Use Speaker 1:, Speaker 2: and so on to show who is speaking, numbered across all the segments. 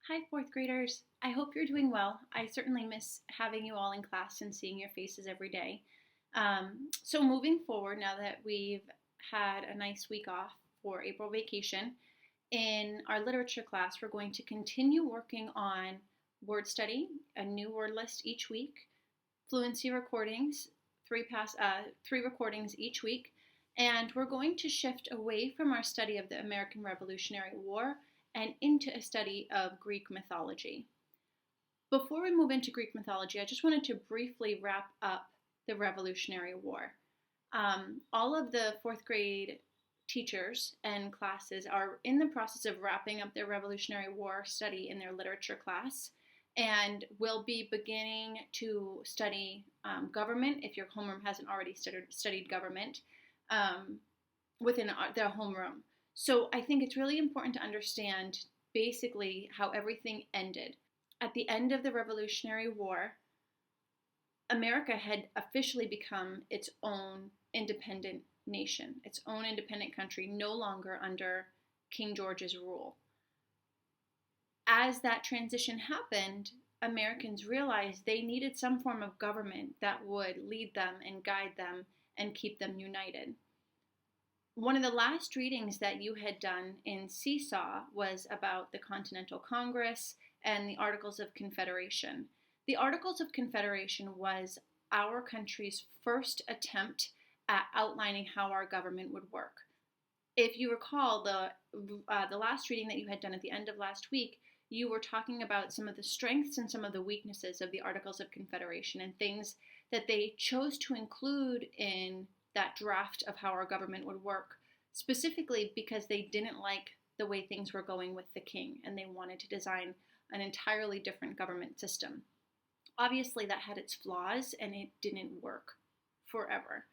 Speaker 1: Hi, fourth graders. I hope you're doing well. I certainly miss having you all in class and seeing your faces every day. So, moving forward, now that we've had a nice week off for April vacation, in our literature class, we're going to continue working on word study, a new word list each week, fluency recordings, three recordings each week, and we're going to shift away from our study of the American Revolutionary War and into a study of Greek mythology. Before we move into Greek mythology, I just wanted to briefly wrap up the Revolutionary War. All of the fourth grade teachers and classes are in the process of wrapping up their Revolutionary War study in their literature class and will be beginning to study government if your homeroom hasn't already studied government within their homeroom. So I think it's really important to understand basically how everything ended. At the end of the Revolutionary War, America had officially become its own independent nation, its own independent country, no longer under King George's rule. As that transition happened, Americans realized they needed some form of government that would lead them and guide them and keep them united. One of the last readings that you had done in Seesaw was about the Continental Congress and the Articles of Confederation. The Articles of Confederation was our country's first attempt at outlining how our government would work. If you recall, the last reading that you had done at the end of last week, you were talking about some of the strengths and some of the weaknesses of the Articles of Confederation and things that they chose to include in that draft of how our government would work, specifically because they didn't like the way things were going with the king and they wanted to design an entirely different government system. Obviously, that had its flaws and it didn't work forever.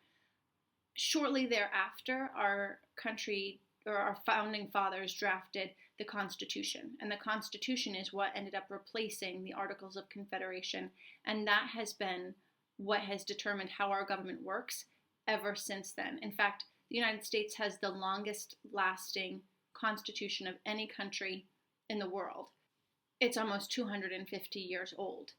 Speaker 1: Shortly thereafter, our country or our founding fathers drafted the Constitution, and the Constitution is what ended up replacing the Articles of Confederation, and that has been what has determined how our government works ever since then. In fact, the United States has the longest lasting constitution of any country in the world. It's almost 250 years old.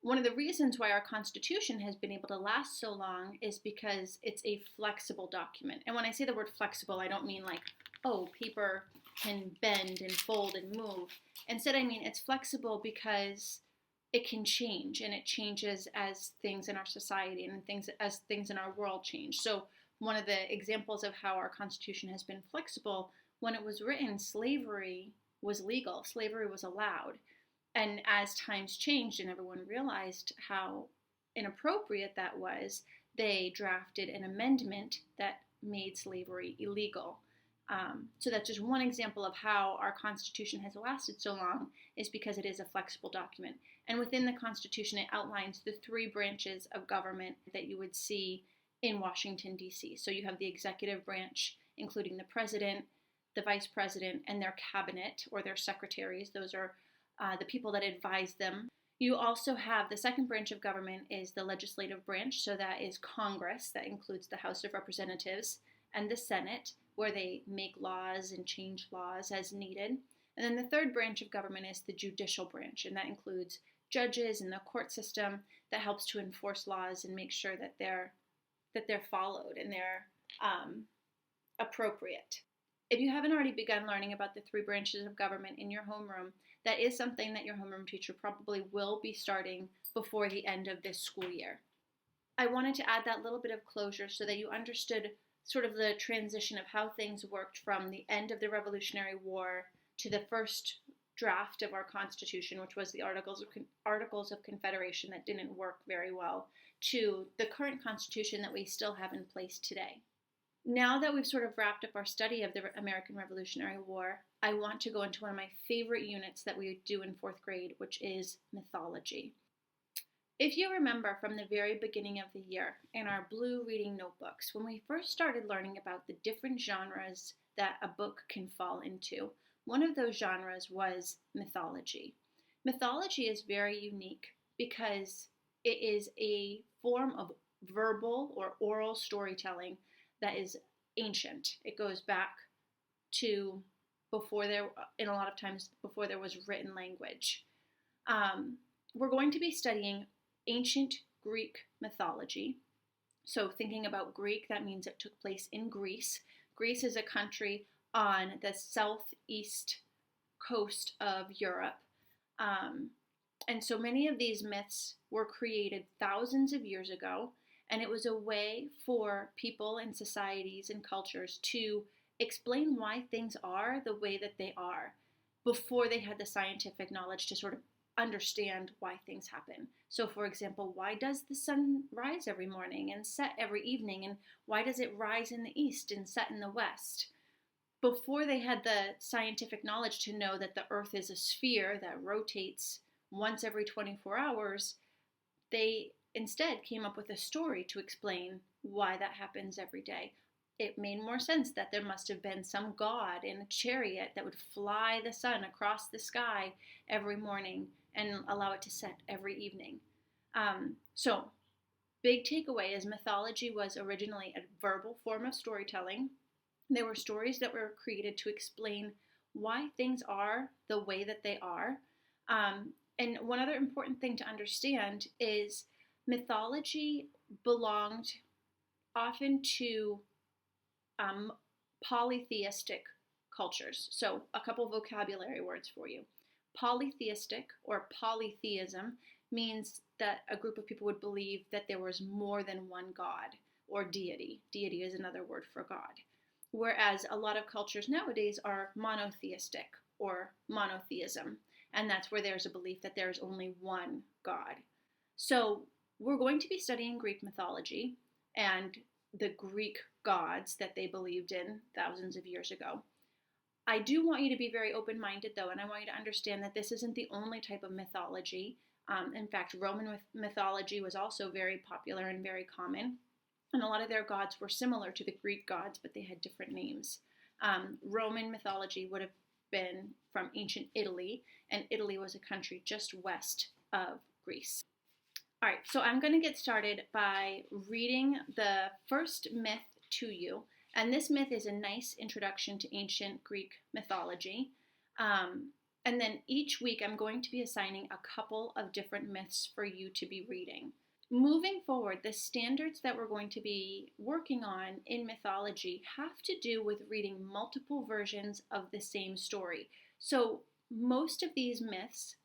Speaker 1: One of the reasons why our Constitution has been able to last so long is because it's a flexible document. And when I say the word flexible, I don't mean like, oh, paper can bend and fold and move. Instead, I mean it's flexible because it can change, and it changes as things in our society and as things in our world change. So one of the examples of how our Constitution has been flexible, when it was written, slavery was legal, slavery was allowed. And as times changed and everyone realized how inappropriate that was, they drafted an amendment that made slavery illegal. So that's just one example of how our Constitution has lasted so long, is because it is a flexible document. And within the Constitution, it outlines the three branches of government that you would see in Washington, D.C. So you have the executive branch, including the president, the vice president, and their cabinet or their secretaries. Those are the people that advise them. You also have the second branch of government is the legislative branch. So that is Congress, that includes the House of Representatives and the Senate, where they make laws and change laws as needed. And then the third branch of government is the judicial branch, and that includes judges and the court system that helps to enforce laws and make sure that they're followed and they're appropriate. If you haven't already begun learning about the three branches of government in your homeroom, that is something that your homeroom teacher probably will be starting before the end of this school year. I wanted to add that little bit of closure so that you understood sort of the transition of how things worked from the end of the Revolutionary War to the first draft of our Constitution, which was the Articles of Confederation that didn't work very well, to the current Constitution that we still have in place today. Now that we've sort of wrapped up our study of the American Revolutionary War, I want to go into one of my favorite units that we do in fourth grade, which is mythology. If you remember from the very beginning of the year in our blue reading notebooks, when we first started learning about the different genres that a book can fall into, one of those genres was mythology. Mythology is very unique because it is a form of verbal or oral storytelling that is ancient. It goes back to in a lot of times before there was written language. We're going to be studying ancient Greek mythology. So thinking about Greek, that means it took place in Greece. Greece is a country on the southeast coast of Europe. And so many of these myths were created thousands of years ago, and it was a way for people and societies and cultures to explain why things are the way that they are before they had the scientific knowledge to sort of understand why things happen. So, for example, why does the sun rise every morning and set every evening, and why does it rise in the east and set in the west? Before they had the scientific knowledge to know that the earth is a sphere that rotates once every 24 hours, they instead came up with a story to explain why that happens every day. It made more sense that there must have been some god in a chariot that would fly the sun across the sky every morning and allow it to set every evening. So, big takeaway is mythology was originally a verbal form of storytelling. There were stories that were created to explain why things are the way that they are. And one other important thing to understand is mythology belonged often to polytheistic cultures. So a couple vocabulary words for you. Polytheistic or polytheism means that a group of people would believe that there was more than one god or deity. Deity is another word for God. Whereas a lot of cultures nowadays are monotheistic or monotheism. And that's where there's a belief that there is only one God. So we're going to be studying Greek mythology and the Greek gods that they believed in thousands of years ago. I do want you to be very open-minded, though, and I want you to understand that this isn't the only type of mythology. In fact, Roman mythology was also very popular and very common, and a lot of their gods were similar to the Greek gods, but they had different names. Roman mythology would have been from ancient Italy, and Italy was a country just west of Greece. All right, so I'm going to get started by reading the first myth to you. And this myth is a nice introduction to ancient Greek mythology. And then each week I'm going to be assigning a couple of different myths for you to be reading. Moving forward, the standards that we're going to be working on in mythology have to do with reading multiple versions of the same story. So most of these myths,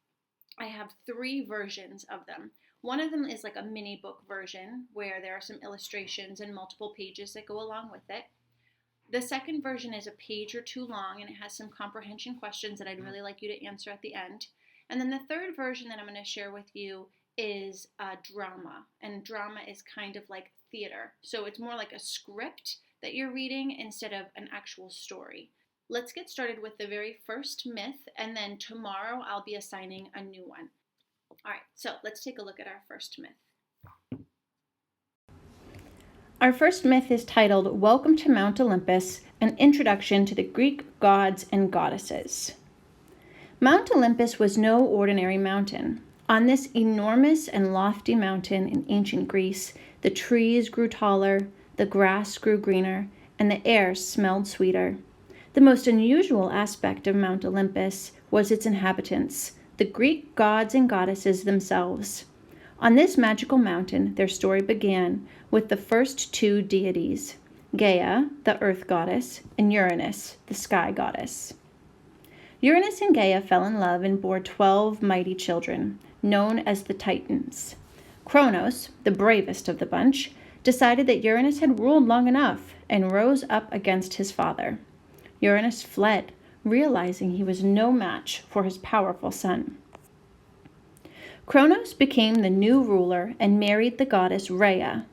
Speaker 1: I have 3 versions of them. One of them is like a mini book version where there are some illustrations and multiple pages that go along with it. The second version is a page or 2 long, and it has some comprehension questions that I'd really like you to answer at the end. And then the third version that I'm going to share with you is a drama, and drama is kind of like theater. So it's more like a script that you're reading instead of an actual story. Let's get started with the very first myth, and then tomorrow I'll be assigning a new one. All right, so let's take a look at our first myth. Our first myth is titled, Welcome to Mount Olympus, an introduction to the Greek gods and goddesses. Mount Olympus was no ordinary mountain. On this enormous and lofty mountain in ancient Greece, the trees grew taller, the grass grew greener, and the air smelled sweeter. The most unusual aspect of Mount Olympus was its inhabitants, the Greek gods and goddesses themselves. On this magical mountain, their story began with the first 2 deities, Gaia, the earth goddess, and Uranus, the sky goddess. Uranus and Gaia fell in love and bore 12 mighty children, known as the Titans. Kronos, the bravest of the bunch, decided that Uranus had ruled long enough and rose up against his father. Uranus fled, realizing he was no match for his powerful son. Kronos became the new ruler and married the goddess Rhea.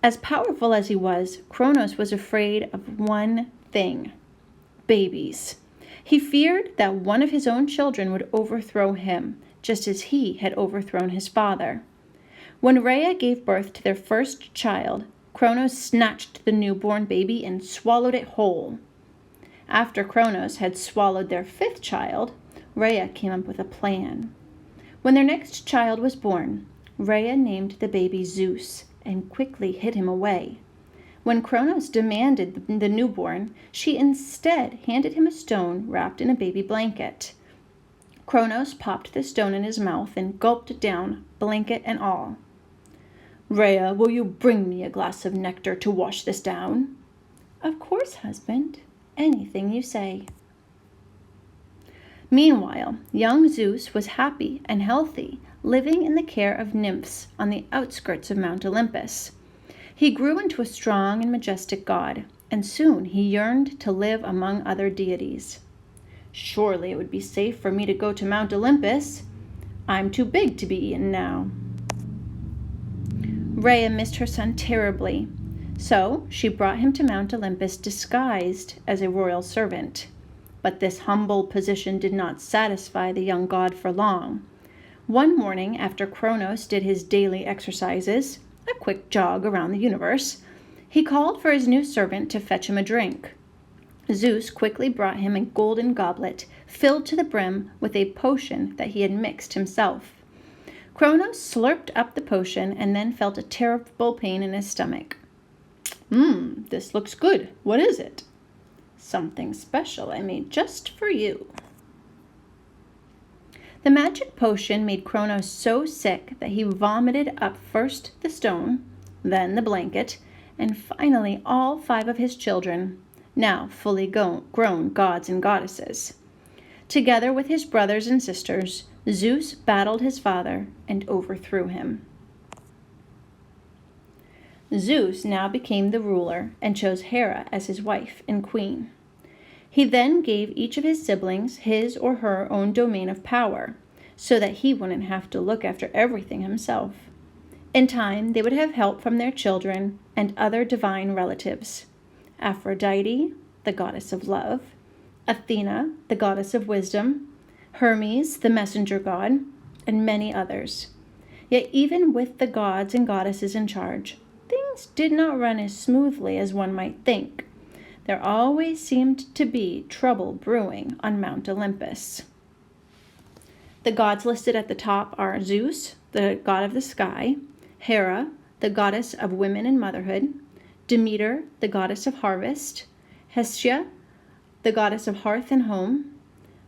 Speaker 1: As powerful as he was, Kronos was afraid of one thing: babies. He feared that one of his own children would overthrow him, just as he had overthrown his father. When Rhea gave birth to their first child, Kronos snatched the newborn baby and swallowed it whole. After Kronos had swallowed their 5th child, Rhea came up with a plan. When their next child was born, Rhea named the baby Zeus and quickly hid him away. When Kronos demanded the newborn, she instead handed him a stone wrapped in a baby blanket. Kronos popped the stone in his mouth and gulped it down, blanket and all. Rhea, will you bring me a glass of nectar to wash this down? Of course, husband. Anything you say. Meanwhile, young Zeus was happy and healthy, living in the care of nymphs on the outskirts of Mount Olympus. He grew into a strong and majestic god, and soon he yearned to live among other deities. Surely it would be safe for me to go to Mount Olympus. I'm too big to be eaten now. Rhea missed her son terribly, so she brought him to Mount Olympus disguised as a royal servant. But this humble position did not satisfy the young god for long. One morning, after Kronos did his daily exercises, a quick jog around the universe, he called for his new servant to fetch him a drink. Zeus quickly brought him a golden goblet filled to the brim with a potion that he had mixed himself. Kronos slurped up the potion and then felt a terrible pain in his stomach. This looks good. What is it? Something special I made just for you. The magic potion made Kronos so sick that he vomited up first the stone, then the blanket, and finally all 5 of his children, now fully grown gods and goddesses. Together with his brothers and sisters, Zeus battled his father and overthrew him. Zeus now became the ruler and chose Hera as his wife and queen. He then gave each of his siblings his or her own domain of power, so that he wouldn't have to look after everything himself. In time, they would have help from their children and other divine relatives. Aphrodite, the goddess of love, Athena, the goddess of wisdom, Hermes, the messenger god, and many others. Yet even with the gods and goddesses in charge, things did not run as smoothly as one might think. There always seemed to be trouble brewing on Mount Olympus. The gods listed at the top are Zeus, the god of the sky, Hera, the goddess of women and motherhood, Demeter, the goddess of harvest, Hestia, the goddess of hearth and home,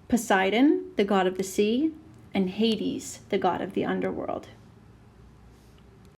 Speaker 1: Poseidon, the god of the sea, and Hades, the god of the underworld.